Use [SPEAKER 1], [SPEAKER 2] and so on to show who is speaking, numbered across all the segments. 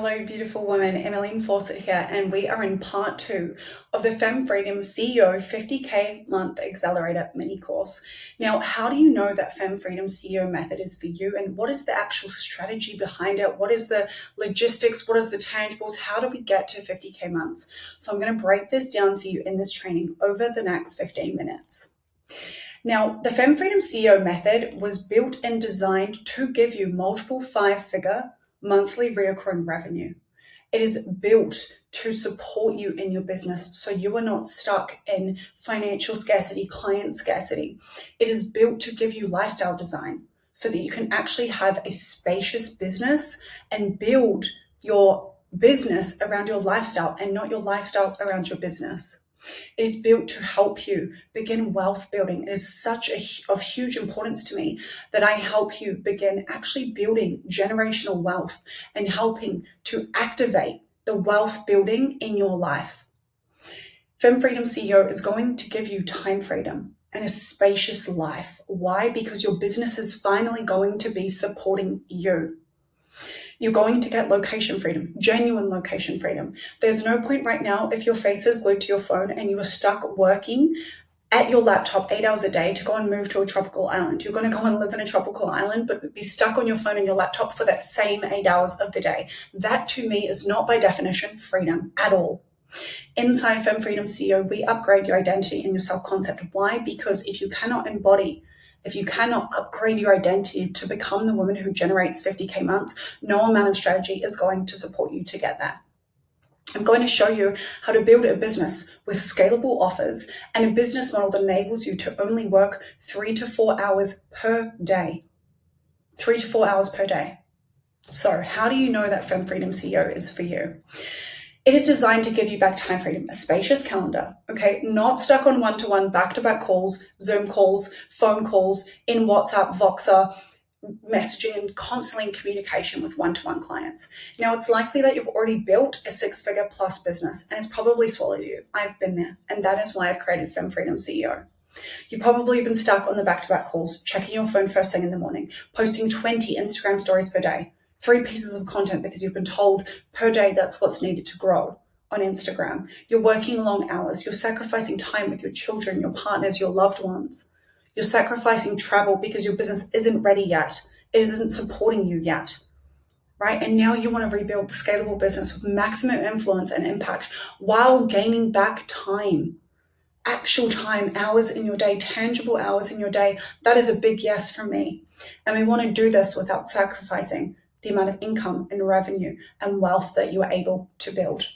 [SPEAKER 1] Hello, beautiful woman. Emmeline Fawcett here, and we are in part 2 of the Femme Freedom CEO 50K Month Accelerator mini course. Now, how do you know that Femme Freedom CEO method is for you, and what is the actual strategy behind it? What is the logistics? What is the tangibles? How do we get to 50K months? So I'm going to break this down for you in this training over the next 15 minutes. Now, the Femme Freedom CEO method was built and designed to give you multiple 5-figure monthly recurring revenue. It is built to support you in your business so you are not stuck in financial scarcity, client scarcity. It is built to give you lifestyle design so that you can actually have a spacious business and build your business around your lifestyle and not your lifestyle around your business. It is built to help you begin wealth building. It is of huge importance to me that I help you begin actually building generational wealth and helping to activate the wealth building in your life. Femme Freedom CEO is going to give you time freedom and a spacious life. Why? Because your business is finally going to be supporting you. You're going to get location freedom, genuine location freedom. There's no point right now if your face is glued to your phone and you are stuck working at your laptop 8 hours a day to go and move to a tropical island. You're going to go and live in a tropical island, but be stuck on your phone and your laptop for that same 8 hours of the day. That to me is not by definition freedom at all. Inside Femme Freedom CEO, we upgrade your identity and your self-concept. Why? Because if you cannot upgrade your identity to become the woman who generates 50K months, no amount of strategy is going to support you to get there. I'm going to show you how to build a business with scalable offers and a business model that enables you to only work 3 to 4 hours per day. 3 to 4 hours per day. So how do you know that Femme Freedom CEO is for you? It is designed to give you back time freedom, a spacious calendar, okay? Not stuck on one-to-one, back-to-back calls, Zoom calls, phone calls, in WhatsApp, Voxer, messaging, and constantly in communication with one-to-one clients. Now, it's likely that you've already built a 6-figure plus business, and it's probably swallowed you. I've been there, and that is why I've created Femme Freedom CEO. You've probably been stuck on the back-to-back calls, checking your phone first thing in the morning, posting 20 Instagram stories per day, 3 pieces of content because you've been told per day that's what's needed to grow on Instagram. You're working long hours. You're sacrificing time with your children, your partners, your loved ones. You're sacrificing travel because your business isn't ready yet. It isn't supporting you yet, right? And now you want to rebuild the scalable business with maximum influence and impact while gaining back time, actual time, hours in your day, tangible hours in your day. That is a big yes from me. And we want to do this without sacrificing the amount of income and revenue and wealth that you are able to build.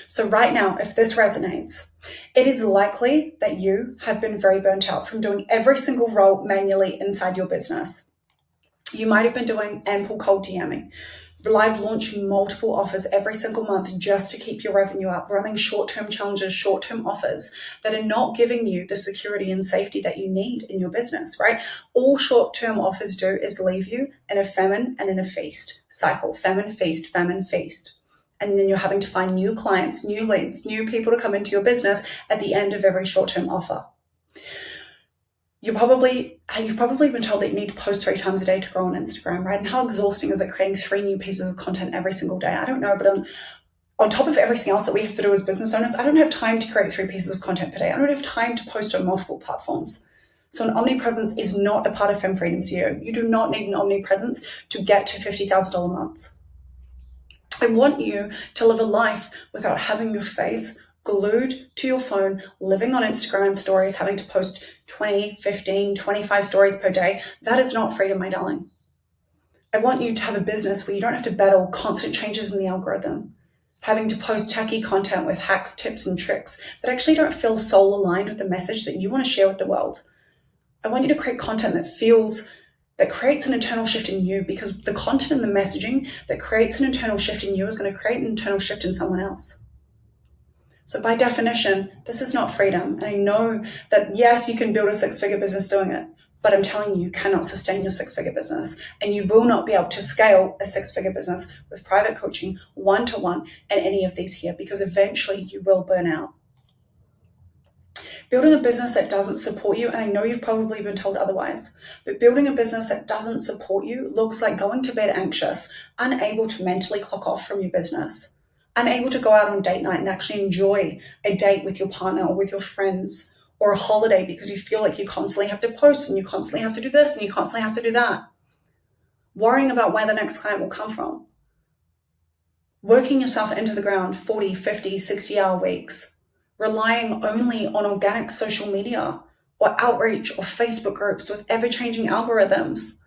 [SPEAKER 1] So right now, if this resonates, it is likely that you have been very burnt out from doing every single role manually inside your business. You might have been doing ample cold DMing, live launching multiple offers every single month just to keep your revenue up, running short-term challenges, short-term offers that are not giving you the security and safety that you need in your business, right? All short-term offers do is leave you in a famine and in a feast cycle, famine, feast, famine, feast. And then you're having to find new clients, new leads, new people to come into your business at the end of every short-term offer. You've probably been told that you need to post 3 times a day to grow on Instagram, right? And how exhausting is it creating 3 new pieces of content every single day? I don't know, but on top of everything else that we have to do as business owners, I don't have time to create 3 pieces of content per day. I don't have time to post on multiple platforms. So an omnipresence is not a part of Femme Freedom CEO. You do not need an omnipresence to get to $50,000 months. I want you to live a life without having your face glued to your phone, living on Instagram stories, having to post 20, 15, 25 stories per day. That is not freedom, my darling. I want you to have a business where you don't have to battle constant changes in the algorithm, having to post techie content with hacks, tips, and tricks that actually don't feel soul aligned with the message that you want to share with the world. I want you to create content that creates an internal shift in you, because the content and the messaging that creates an internal shift in you is going to create an internal shift in someone else. So by definition, this is not freedom. And I know that, yes, you can build a 6-figure business doing it, but I'm telling you, you cannot sustain your 6-figure business, and you will not be able to scale a 6-figure business with private coaching, one-to-one, and any of these here, because eventually you will burn out. Building a business that doesn't support you, and I know you've probably been told otherwise, but building a business that doesn't support you looks like going to bed anxious, unable to mentally clock off from your business, unable to go out on date night and actually enjoy a date with your partner or with your friends, or a holiday because you feel like you constantly have to post and you constantly have to do this and you constantly have to do that. Worrying about where the next client will come from. Working yourself into the ground 40, 50, 60-hour weeks. Relying only on organic social media or outreach or Facebook groups with ever-changing algorithms.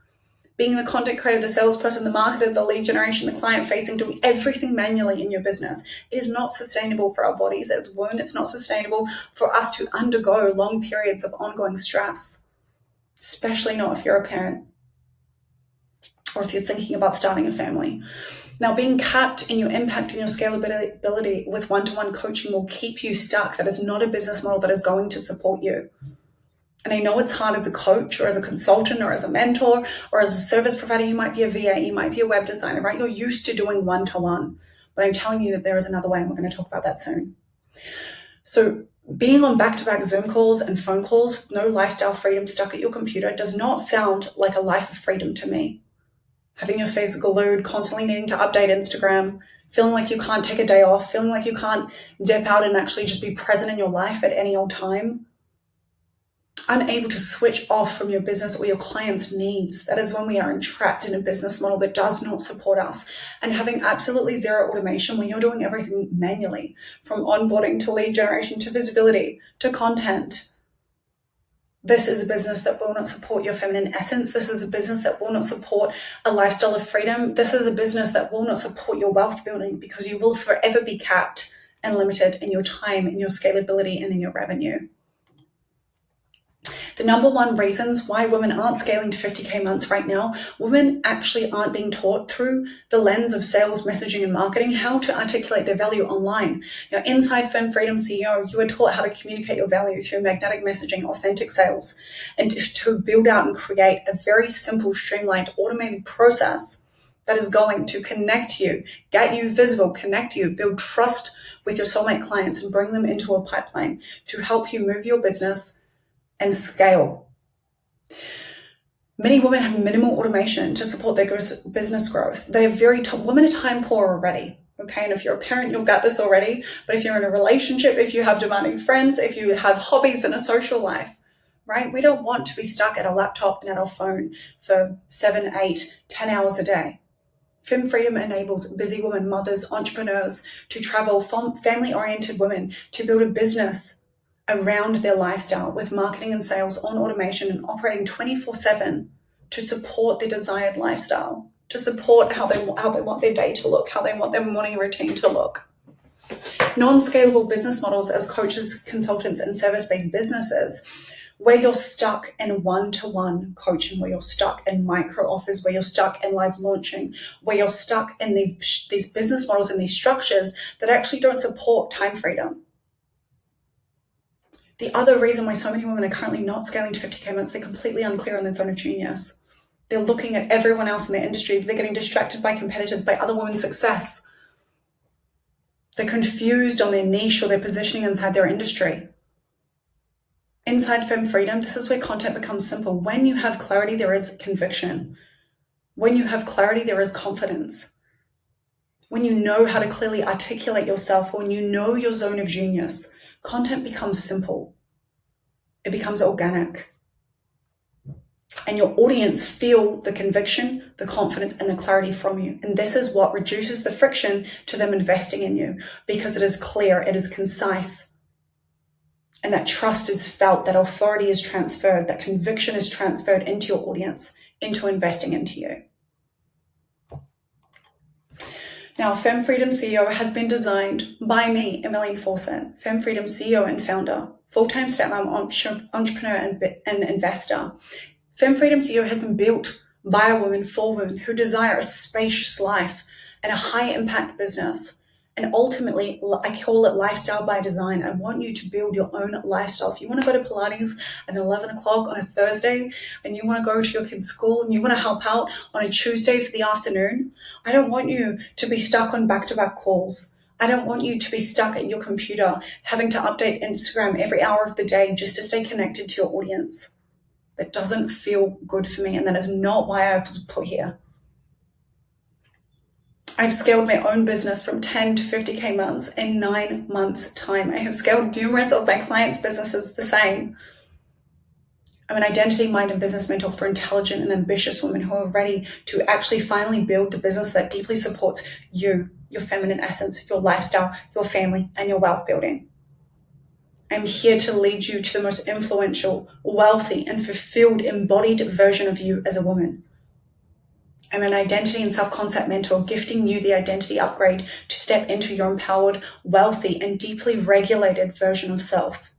[SPEAKER 1] Being the content creator, the salesperson, the marketer, the lead generation, the client facing, doing everything manually in your business. It is not sustainable for our bodies as women. It's not sustainable for us to undergo long periods of ongoing stress, especially not if you're a parent or if you're thinking about starting a family. Now, being capped in your impact and your scalability with one-to-one coaching will keep you stuck. That is not a business model that is going to support you. And I know it's hard as a coach or as a consultant or as a mentor or as a service provider. You might be a VA, you might be a web designer, right? You're used to doing one-to-one. But I'm telling you that there is another way, and we're going to talk about that soon. So being on back-to-back Zoom calls and phone calls, no lifestyle freedom, stuck at your computer, does not sound like a life of freedom to me. Having your face glued, constantly needing to update Instagram, feeling like you can't take a day off, feeling like you can't dip out and actually just be present in your life at any old time. Unable to switch off from your business or your clients' needs. That is when we are entrapped in a business model that does not support us. And having absolutely zero automation when you're doing everything manually, from onboarding to lead generation to visibility to content. This is a business that will not support your feminine essence. This is a business that will not support a lifestyle of freedom. This is a business that will not support your wealth building, because you will forever be capped and limited in your time, in your scalability, and in your revenue. The number one reasons why women aren't scaling to 50K months right now, women actually aren't being taught through the lens of sales, messaging, and marketing how to articulate their value online. Now, inside Femme Freedom CEO, you are taught how to communicate your value through magnetic messaging, authentic sales, and to build out and create a very simple, streamlined, automated process that is going to connect you, get you visible, connect you, build trust with your soulmate clients, and bring them into a pipeline to help you move your business and scale. Many women have minimal automation to support their business growth. They are women are time poor already. Okay, and if you're a parent, you'll get this already. But if you're in a relationship, if you have demanding friends, if you have hobbies and a social life, right? We don't want to be stuck at our laptop and at our phone for 7, 8, 10 hours a day. Femme Freedom enables busy women, mothers, entrepreneurs to travel, family-oriented women to build a business around their lifestyle with marketing and sales on automation and operating 24/7 to support their desired lifestyle, to support how they want their day to look, how they want their morning routine to look. Non-scalable business models as coaches, consultants, and service-based businesses, where you're stuck in one-to-one coaching, where you're stuck in micro offers, where you're stuck in live launching, where you're stuck in these business models and these structures that actually don't support time freedom. The other reason why so many women are currently not scaling to 50K months, they're completely unclear on their zone of genius. They're looking at everyone else in their industry. They're getting distracted by competitors, by other women's success. They're confused on their niche or their positioning inside their industry. Inside Femme Freedom, this is where content becomes simple. When you have clarity, there is conviction. When you have clarity, there is confidence. When you know how to clearly articulate yourself, when you know your zone of genius, content becomes simple. It becomes organic. And your audience feel the conviction, the confidence, and the clarity from you. And this is what reduces the friction to them investing in you, because it is clear, it is concise, and that trust is felt, that authority is transferred, that conviction is transferred into your audience, into investing into you. Now, Femme Freedom CEO has been designed by me, Emmeline Fawcett, Femme Freedom CEO and founder, full-time stepmom, entrepreneur, and investor. Femme Freedom CEO has been built by a woman for women who desire a spacious life and a high-impact business. And ultimately, I call it lifestyle by design. I want you to build your own lifestyle. If you want to go to Pilates at 11 o'clock on a Thursday, and you want to go to your kid's school, and you want to help out on a Tuesday for the afternoon, I don't want you to be stuck on back-to-back calls. I don't want you to be stuck at your computer having to update Instagram every hour of the day just to stay connected to your audience. That doesn't feel good for me, and that is not why I was put here. I've scaled my own business from 10 to 50K months in 9 months' time. I have scaled numerous of my clients' businesses the same. I'm an identity, mind, and business mentor for intelligent and ambitious women who are ready to actually finally build the business that deeply supports you, your feminine essence, your lifestyle, your family, and your wealth building. I'm here to lead you to the most influential, wealthy, and fulfilled embodied version of you as a woman. I'm an identity and self-concept mentor, gifting you the identity upgrade to step into your empowered, wealthy, and deeply regulated version of self.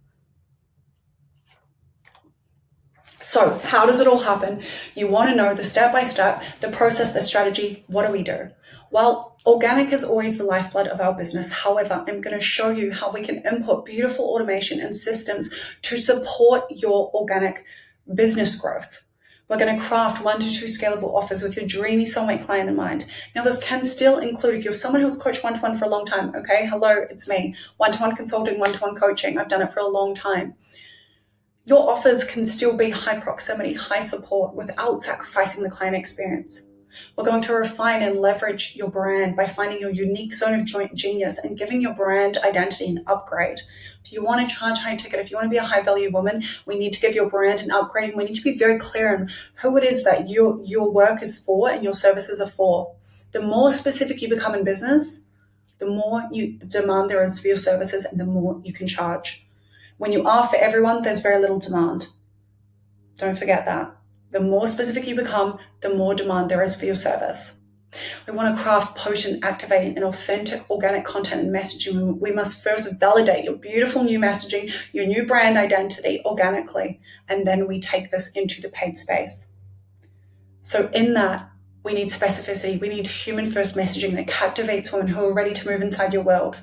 [SPEAKER 1] So how does it all happen? You want to know the step-by-step, the process, the strategy. What do we do? Well, organic is always the lifeblood of our business. However, I'm going to show you how we can input beautiful automation and systems to support your organic business growth. We're going to craft 1 to 2 scalable offers with your dreamy soulmate client in mind. Now, this can still include, if you're someone who's coached one-to-one for a long time, okay, hello, it's me. One-to-one consulting, one-to-one coaching. I've done it for a long time. Your offers can still be high proximity, high support without sacrificing the client experience. We're going to refine and leverage your brand by finding your unique zone of genius and giving your brand identity an upgrade. If you want to charge high ticket, if you want to be a high value woman, we need to give your brand an upgrade, and we need to be very clear on who it is that your work is for and your services are for. The more specific you become in business, the more demand there is for your services and the more you can charge. When you are for everyone, there's very little demand. Don't forget that. The more specific you become, the more demand there is for your service. We want to craft potent, activating, and authentic organic content and messaging. We must first validate your beautiful new messaging, your new brand identity organically, and then we take this into the paid space. So in that, we need specificity. We need human-first messaging that captivates women who are ready to move inside your world.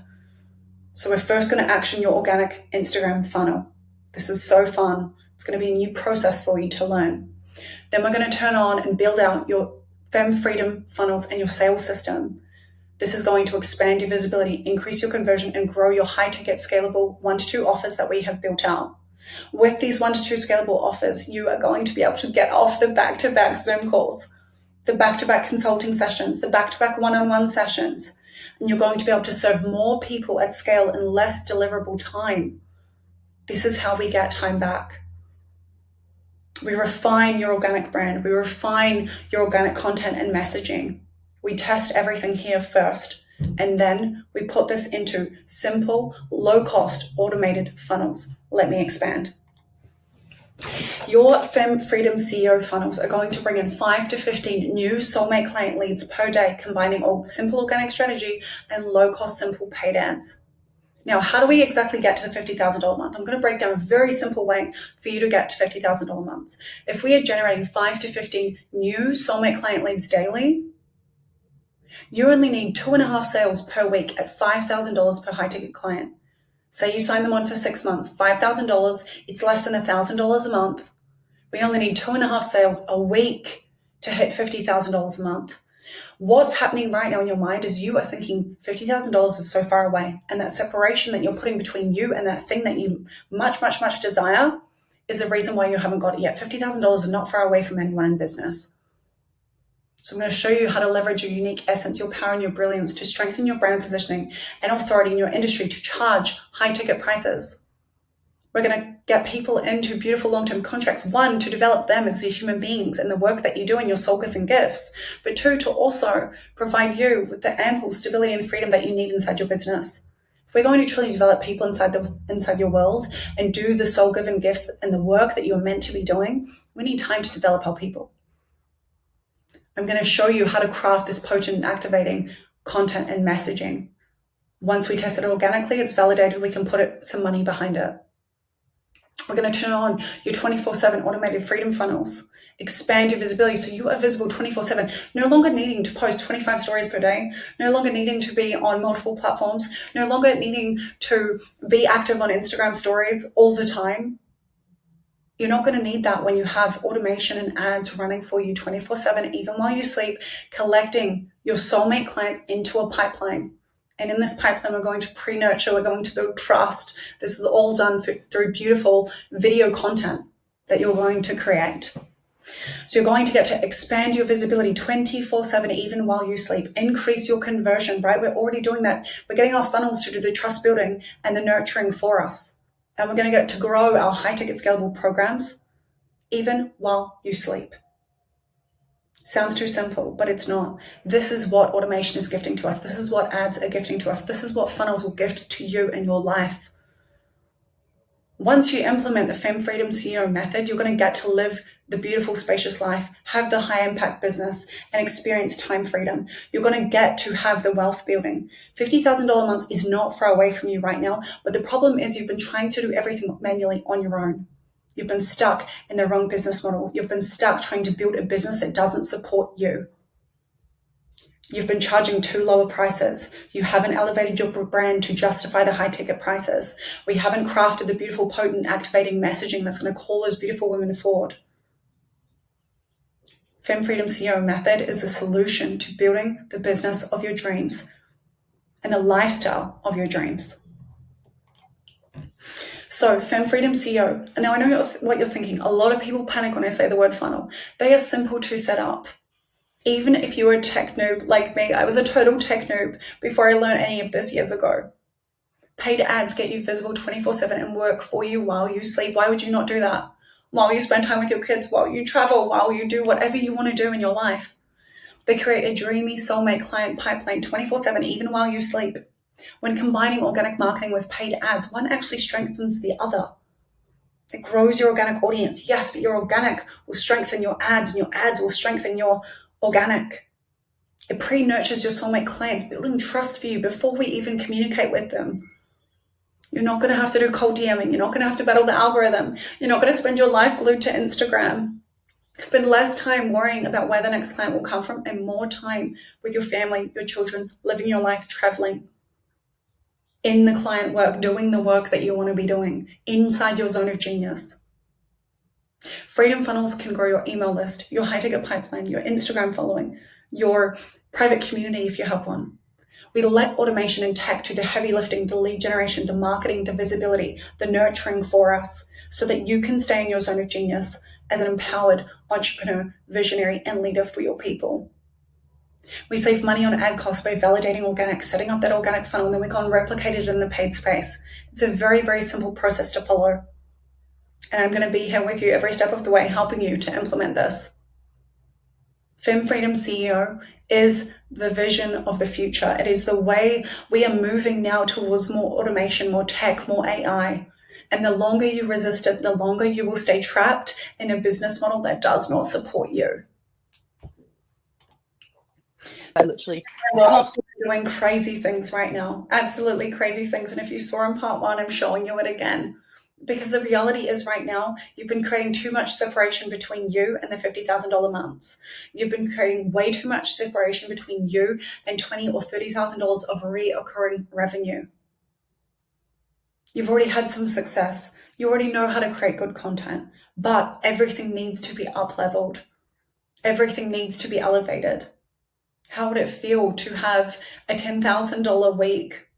[SPEAKER 1] So we're first going to action your organic Instagram funnel. This is so fun. It's going to be a new process for you to learn. Then we're going to turn on and build out your Femme Freedom funnels and your sales system. This is going to expand your visibility, increase your conversion, and grow your high-ticket scalable 1 to 2 offers that we have built out. With these 1 to 2 scalable offers, you are going to be able to get off the back-to-back Zoom calls, the back-to-back consulting sessions, the back-to-back one-on-one sessions, and you're going to be able to serve more people at scale in less deliverable time. This is how we get time back. We refine your organic brand. We refine your organic content and messaging. We test everything here first, and then we put this into simple, low-cost, automated funnels. Let me expand. Your Femme Freedom CEO funnels are going to bring in 5 to 15 new soulmate client leads per day, combining all simple organic strategy and low-cost, simple paid ads. Now, how do we exactly get to the $50,000 month? I'm going to break down a very simple way for you to get to $50,000 months. If we are generating 5 to 15 new soulmate client leads daily, you only need 2.5 sales per week at $5,000 per high ticket client. Say you sign them on for 6 months, $5,000, it's less than $1,000 a month. We only need 2.5 sales a week to hit $50,000 a month. What's happening right now in your mind is you are thinking $50,000 is so far away, and that separation that you're putting between you and that thing that you much, much, much desire is the reason why you haven't got it yet. $50,000 is not far away from anyone in business. So I'm going to show you how to leverage your unique essence, your power, and your brilliance to strengthen your brand positioning and authority in your industry to charge high ticket prices. We're going to get people into beautiful long-term contracts. 1, to develop them as their human beings and the work that you do in your soul-giving gifts. But 2, to also provide you with the ample stability and freedom that you need inside your business. If we're going to truly develop people inside your world and do the soul-giving gifts and the work that you're meant to be doing, we need time to develop our people. I'm going to show you how to craft this potent and activating content and messaging. Once we test it organically, it's validated, we can put some money behind it. We're going to turn on your 24/7 automated freedom funnels, expand your visibility so you are visible 24/7, no longer needing to post 25 stories per day, no longer needing to be on multiple platforms, no longer needing to be active on Instagram stories all the time. You're not going to need that when you have automation and ads running for you 24/7, even while you sleep, collecting your soulmate clients into a pipeline And in this pipeline, we're going to pre-nurture, we're going to build trust. This is all done through beautiful video content that you're going to create. So you're going to get to expand your visibility 24/7, even while you sleep, increase your conversion, right? We're already doing that. We're getting our funnels to do the trust building and the nurturing for us. And we're going to get to grow our high ticket scalable programs, even while you sleep. Sounds too simple, but it's not. This is what automation is gifting to us. This is what ads are gifting to us. This is what funnels will gift to you in your life. Once you implement the Femme Freedom CEO method, you're going to get to live the beautiful, spacious life, have the high impact business, and experience time freedom. You're going to get to have the wealth building. $50,000 months is not far away from you right now, but the problem is you've been trying to do everything manually on your own. You've been stuck in the wrong business model. You've been stuck trying to build a business that doesn't support you. You've been charging too low prices. You haven't elevated your brand to justify the high ticket prices. We haven't crafted the beautiful, potent, activating messaging that's going to call those beautiful women forward. Femme Freedom CEO method is the solution to building the business of your dreams and the lifestyle of your dreams. So Femme Freedom CEO. And now I know what you're thinking. A lot of people panic when I say the word funnel. They are simple to set up. Even if you're a tech noob like me, I was a total tech noob before I learned any of this years ago. Paid ads get you visible 24/7 and work for you while you sleep. Why would you not do that? While you spend time with your kids, while you travel, while you do whatever you want to do in your life. They create a dreamy soulmate client pipeline 24/7, even while you sleep. When combining organic marketing with paid ads, one actually strengthens the other. It grows your organic audience, yes, but your organic will strengthen your ads, and your ads will strengthen your organic. It pre-nurtures your soulmate clients, building trust for you before we even communicate with them. You're not going to have to do cold DMing. You're not going to have to battle the algorithm. You're not going to spend your life glued to Instagram. Spend less time worrying about where the next client will come from and more time with your family, your children, living your life, traveling, in the client work, doing the work that you want to be doing inside your zone of genius. Freedom funnels can grow your email list, your high ticket pipeline, your Instagram following, your private community if you have one. We let automation and tech do the heavy lifting, the lead generation, the marketing, the visibility, the nurturing for us so that you can stay in your zone of genius as an empowered entrepreneur, visionary, and leader for your people. We save money on ad costs by validating organic, setting up that organic funnel, and then we go and replicate it in the paid space. It's a very, very simple process to follow. And I'm going to be here with you every step of the way, helping you to implement this. Femme Freedom CEO is the vision of the future. It is the way we are moving now towards more automation, more tech, more AI. And the longer you resist it, the longer you will stay trapped in a business model that does not support you.
[SPEAKER 2] I literally
[SPEAKER 1] doing crazy things right now, absolutely crazy things. And if you saw in part one, I'm showing you it again. Because the reality is right now, you've been creating too much separation between you and the $50,000 months. You've been creating way too much separation between you and $20,000 or $30,000 of reoccurring revenue. You've already had some success. You already know how to create good content, but everything needs to be up-leveled. Everything needs to be elevated. How would it feel to have a $10,000 week?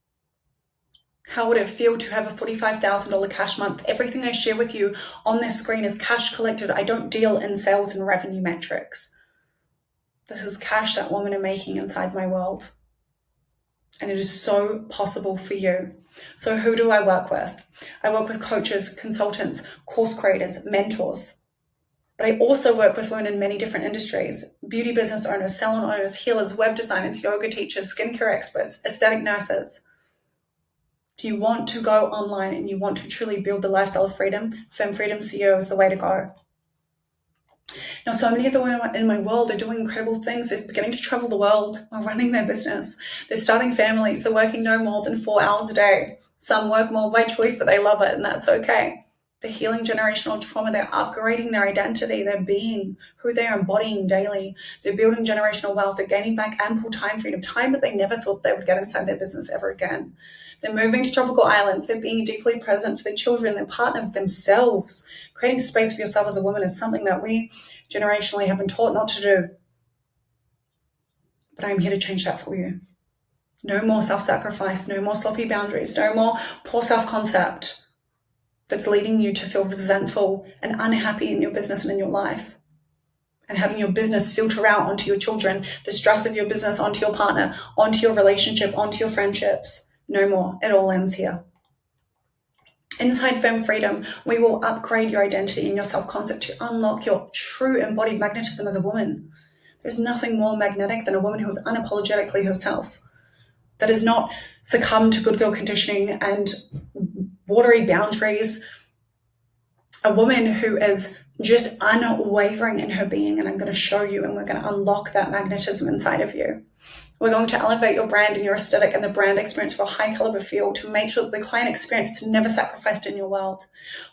[SPEAKER 1] How would it feel to have a $45,000 cash month? Everything I share with you on this screen is cash collected. I don't deal in sales and revenue metrics. This is cash that women are making inside my world. And it is so possible for you. So who do I work with? I work with coaches, consultants, course creators, mentors. But I also work with women in many different industries: beauty business owners, salon owners, healers, web designers, yoga teachers, skincare experts, aesthetic nurses. Do you want to go online and you want to truly build the lifestyle of freedom? Femme Freedom CEO is the way to go. Now, so many of the women in my world are doing incredible things. They're beginning to travel the world while running their business. They're starting families. They're working no more than 4 hours a day. Some work more by choice, but they love it, and that's okay. They're healing generational trauma. They're upgrading their identity. They're being who they're embodying daily. They're building generational wealth. They're gaining back ample time freedom, time that they never thought they would get inside their business ever again. They're moving to tropical islands. They're being deeply present for their children, their partners, themselves. Creating space for yourself as a woman is something that we generationally have been taught not to do. But I'm here to change that for you. No more self-sacrifice, no more sloppy boundaries, no more poor self-concept that's leading you to feel resentful and unhappy in your business and in your life. And having your business filter out onto your children, the stress of your business onto your partner, onto your relationship, onto your friendships. No more. It all ends here. Inside Femme Freedom, we will upgrade your identity and your self-concept to unlock your true embodied magnetism as a woman. There's nothing more magnetic than a woman who is unapologetically herself, that has not succumbed to good girl conditioning and watery boundaries. A woman who is just unwavering in her being, and I'm going to show you, and we're going to unlock that magnetism inside of you. We're going to elevate your brand and your aesthetic and the brand experience for a high caliber feel to make sure that the client experience is never sacrificed in your world.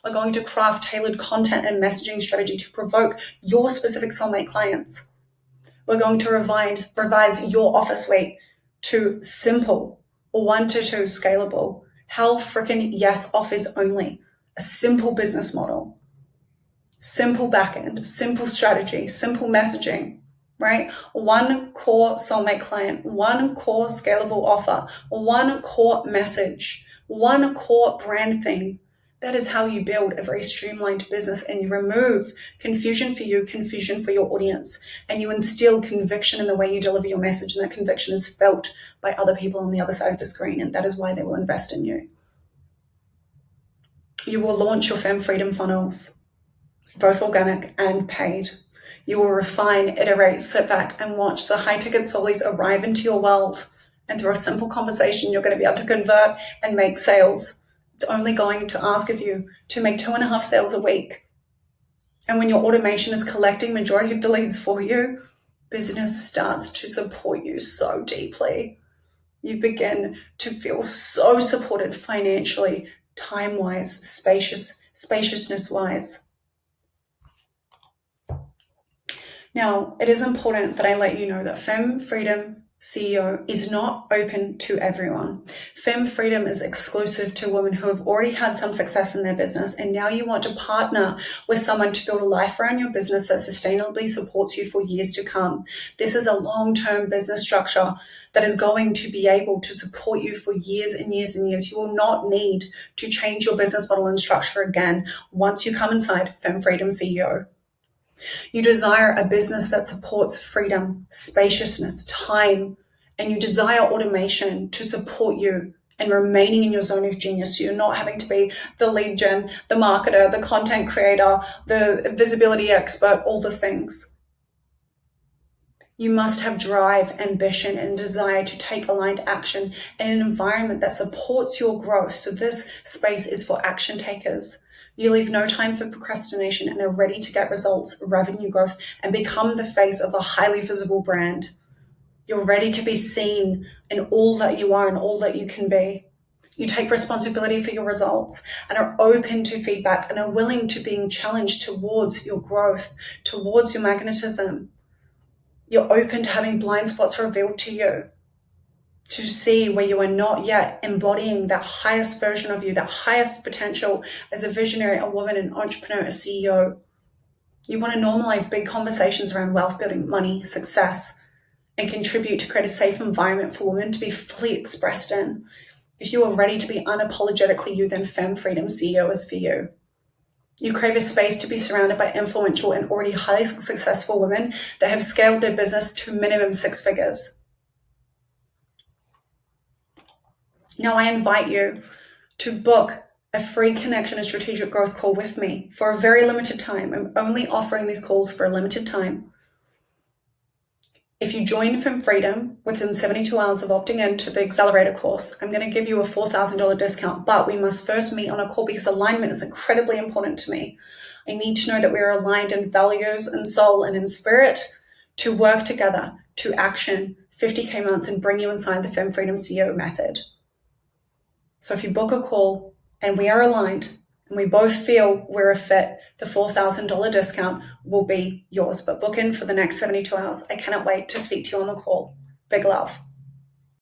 [SPEAKER 1] We're going to craft tailored content and messaging strategy to provoke your specific soulmate clients. We're going to revise your offer suite to simple or 1 to 2 scalable. Hell freaking yes offers only. A simple business model, simple backend, simple strategy, simple messaging, right? 1 core soulmate client, 1 core scalable offer, 1 core message, 1 core brand theme. That is how you build a very streamlined business, and you remove confusion for you, confusion for your audience, and you instill conviction in the way you deliver your message, and that conviction is felt by other people on the other side of the screen, and that is why they will invest in you. You will launch your Femme Freedom funnels, both organic and paid. You will refine, iterate, sit back and watch the high-ticket soulies arrive into your world. And through a simple conversation, you're going to be able to convert and make sales. It's only going to ask of you to make 2.5 sales a week. And when your automation is collecting majority of the leads for you, business starts to support you so deeply. You begin to feel so supported financially, time-wise, spaciousness-wise. Now, it is important that I let you know that Femme Freedom CEO is not open to everyone. Femme Freedom is exclusive to women who have already had some success in their business, and now you want to partner with someone to build a life around your business that sustainably supports you for years to come. This is a long-term business structure that is going to be able to support you for years and years and years. You will not need to change your business model and structure again once you come inside Femme Freedom CEO. You desire a business that supports freedom, spaciousness, time, and you desire automation to support you and remaining in your zone of genius. So you're not having to be the lead gen, the marketer, the content creator, the visibility expert, all the things. You must have drive, ambition, and desire to take aligned action in an environment that supports your growth. So this space is for action takers. You leave no time for procrastination and are ready to get results, revenue growth, and become the face of a highly visible brand. You're ready to be seen in all that you are and all that you can be. You take responsibility for your results and are open to feedback and are willing to being challenged towards your growth, towards your magnetism. You're open to having blind spots revealed to you, to see where you are not yet embodying that highest version of you, that highest potential as a visionary, a woman, an entrepreneur, a CEO. You want to normalize big conversations around wealth building, money, success, and contribute to create a safe environment for women to be fully expressed in. If you are ready to be unapologetically you, then Femme Freedom CEO is for you. You crave a space to be surrounded by influential and already highly successful women that have scaled their business to minimum 6 figures. Now I invite you to book a free connection and strategic growth call with me for a very limited time. I'm only offering these calls for a limited time. If you join Femme Freedom within 72 hours of opting into the accelerator course, I'm going to give you a $4,000 discount, but we must first meet on a call because alignment is incredibly important to me. I need to know that we are aligned in values and soul and in spirit to work together, to action 50K months and bring you inside the Femme Freedom CEO method. So if you book a call and we are aligned and we both feel we're a fit, the $4,000 discount will be yours. But book in for the next 72 hours. I cannot wait to speak to you on the call. Big love.